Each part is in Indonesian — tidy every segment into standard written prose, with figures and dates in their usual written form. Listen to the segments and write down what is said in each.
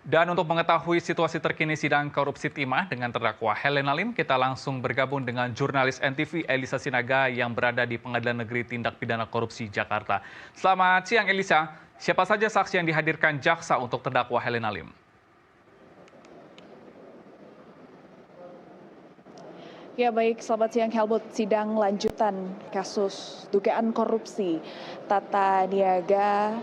Dan untuk mengetahui situasi terkini sidang korupsi timah dengan terdakwa Helena Lim, kita langsung bergabung dengan jurnalis NTV Elisa Sinaga yang berada di Pengadilan Negeri Tindak Pidana Korupsi Jakarta. Selamat siang Elisa, siapa saja saksi yang dihadirkan jaksa untuk terdakwa Helena Lim? Ya baik, selamat siang Helmut. Sidang lanjutan kasus dugaan korupsi tata niaga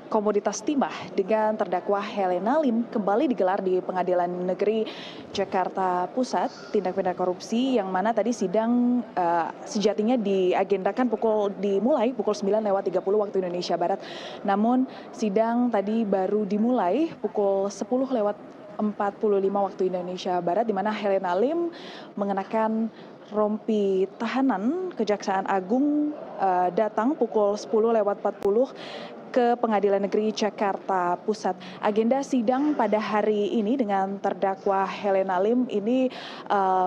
komoditas timah dengan terdakwa Helena Lim kembali digelar di Pengadilan Negeri Jakarta Pusat tindak pidana korupsi, yang mana tadi sidang sejatinya diagendakan dimulai pukul 9:30 waktu Indonesia Barat. Namun sidang tadi baru dimulai pukul 10:45 waktu Indonesia Barat, di mana Helena Lim mengenakan rompi tahanan Kejaksaan Agung datang pukul 10:40 ke Pengadilan Negeri Jakarta Pusat. Agenda sidang pada hari ini dengan terdakwa Helena Lim ini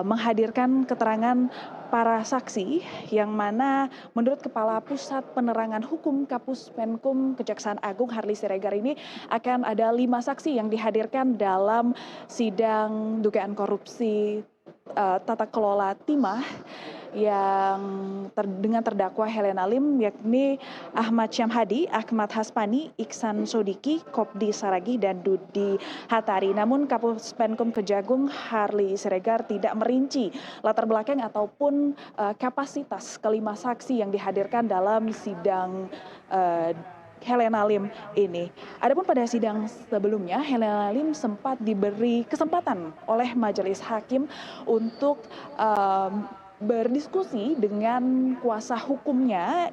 menghadirkan keterangan para saksi, yang mana menurut Kepala Pusat Penerangan Hukum Kapus Penkum Kejaksaan Agung Harli Siregar ini akan ada 5 saksi yang dihadirkan dalam sidang dugaan korupsi tata kelola timah yang dengan terdakwa Helena Lim, yakni Ahmad Syamhadi, Ahmad Haspani, Iksan Sodiki, Kopdi Saragih, dan Dudi Hatari. Namun Kapus Penkum Kejagung Harli Siregar tidak merinci latar belakang ataupun kapasitas kelima saksi yang dihadirkan dalam sidang Helena Lim ini. Adapun pada sidang sebelumnya, Helena Lim sempat diberi kesempatan oleh majelis hakim untuk berdiskusi dengan kuasa hukumnya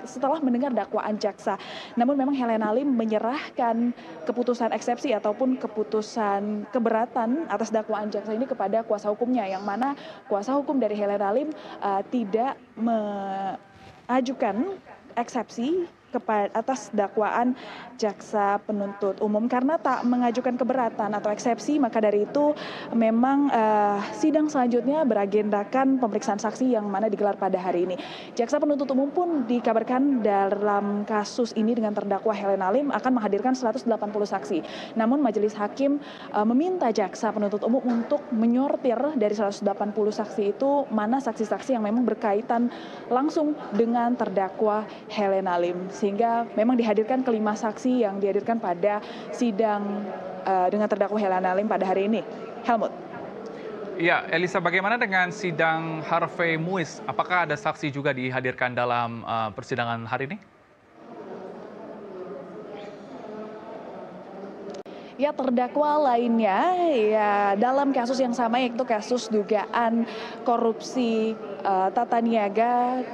setelah mendengar dakwaan jaksa. Namun memang Helena Lim menyerahkan keputusan eksepsi ataupun keputusan keberatan atas dakwaan jaksa ini kepada kuasa hukumnya, yang mana kuasa hukum dari Helena Lim tidak mengajukan eksepsi atas dakwaan jaksa penuntut umum. Karena tak mengajukan keberatan atau eksepsi, maka dari itu memang sidang selanjutnya beragendakan pemeriksaan saksi yang mana digelar pada hari ini. Jaksa penuntut umum pun dikabarkan dalam kasus ini dengan terdakwa Helena Lim akan menghadirkan 180 saksi. Namun majelis hakim meminta jaksa penuntut umum untuk menyortir dari 180 saksi itu mana saksi-saksi yang memang berkaitan langsung dengan terdakwa Helena Lim, sehingga memang dihadirkan kelima saksi yang dihadirkan pada sidang dengan terdakwa Helena Lim pada hari ini. Helmut. Ya, Elisa, bagaimana dengan sidang Harvey Muiz? Apakah ada saksi juga dihadirkan dalam persidangan hari ini? Ya, terdakwa lainnya ya dalam kasus yang sama, yaitu kasus dugaan korupsi tata niaga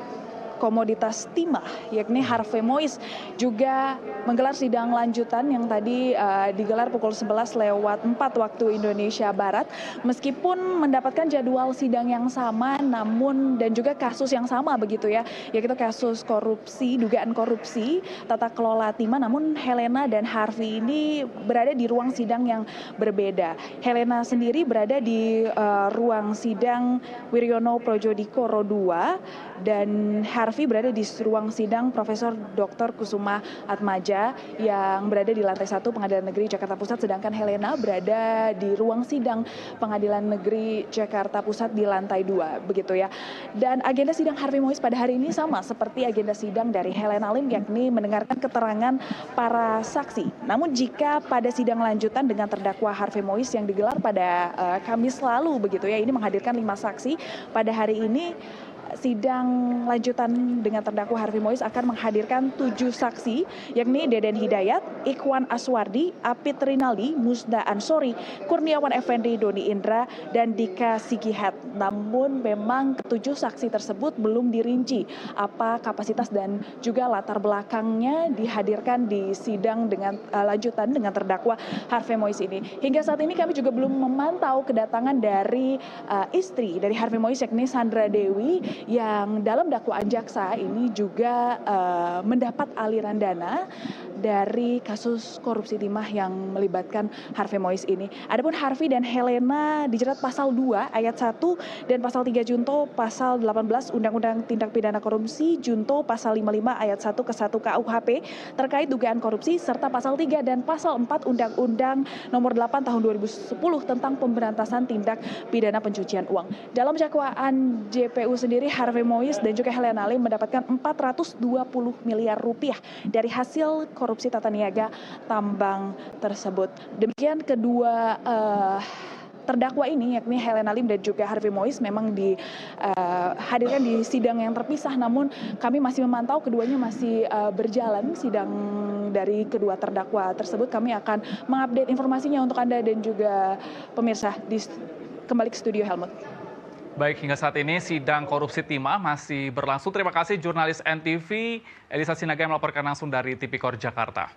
komoditas timah, yakni Harvey Muiz, juga menggelar sidang lanjutan yang tadi digelar pukul 11:04 waktu Indonesia Barat. Meskipun mendapatkan jadwal sidang yang sama, namun dan juga kasus yang sama begitu ya, yaitu kasus korupsi, dugaan korupsi tata kelola timah, namun Helena dan Harvey ini berada di ruang sidang yang berbeda. Helena sendiri berada di ruang sidang Wiryono Projodikoro II, dan Harvey berada di ruang sidang Profesor Dr. Kusuma Atmaja yang berada di lantai 1 Pengadilan Negeri Jakarta Pusat, sedangkan Helena berada di ruang sidang Pengadilan Negeri Jakarta Pusat di lantai 2 begitu ya. Dan agenda sidang Harvey Muiz pada hari ini sama seperti agenda sidang dari Helena Lim, yakni mendengarkan keterangan para saksi. Namun jika pada sidang lanjutan dengan terdakwa Harvey Muiz yang digelar pada Kamis lalu begitu ya, ini menghadirkan 5 saksi, pada hari ini sidang lanjutan dengan terdakwa Harvey Muiz akan menghadirkan 7 saksi, yakni Deden Hidayat, Ikhwan Aswardi, Apit Rinaldi, Musda Ansori, Kurniawan Effendi, Doni Indra, dan Dika Sigihat. Namun memang ketujuh saksi tersebut belum dirinci apa kapasitas dan juga latar belakangnya dihadirkan di sidang dengan lanjutan dengan terdakwa Harvey Muiz ini. Hingga saat ini kami juga belum memantau kedatangan dari istri dari Harvey Muiz, yakni Sandra Dewi, yang dalam dakwaan jaksa ini juga mendapat aliran dana dari kasus korupsi timah yang melibatkan Harvey Mois ini. Adapun Harvey dan Helena dijerat pasal 2 ayat 1 dan pasal 3 junto pasal 18 Undang-Undang Tindak Pidana Korupsi junto pasal 55 ayat 1 ke 1 KUHP terkait dugaan korupsi serta pasal 3 dan pasal 4 Undang-Undang Nomor 8 Tahun 2010 tentang pemberantasan tindak pidana pencucian uang. Dalam dakwaan JPU sendiri, Harvey Mois dan juga Helena Lim mendapatkan 420 miliar rupiah dari hasil korupsi tata niaga tambang tersebut. Demikian kedua terdakwa ini yakni Helena Lim dan juga Harvey Mois memang dihadirkan di sidang yang terpisah, namun kami masih memantau keduanya masih berjalan sidang dari kedua terdakwa tersebut. Kami akan mengupdate informasinya untuk Anda dan juga pemirsa kembali ke studio Helmut. Baik, hingga saat ini sidang korupsi timah masih berlangsung. Terima kasih jurnalis NTV Elisa Sinaga yang melaporkan langsung dari Tipikor Jakarta.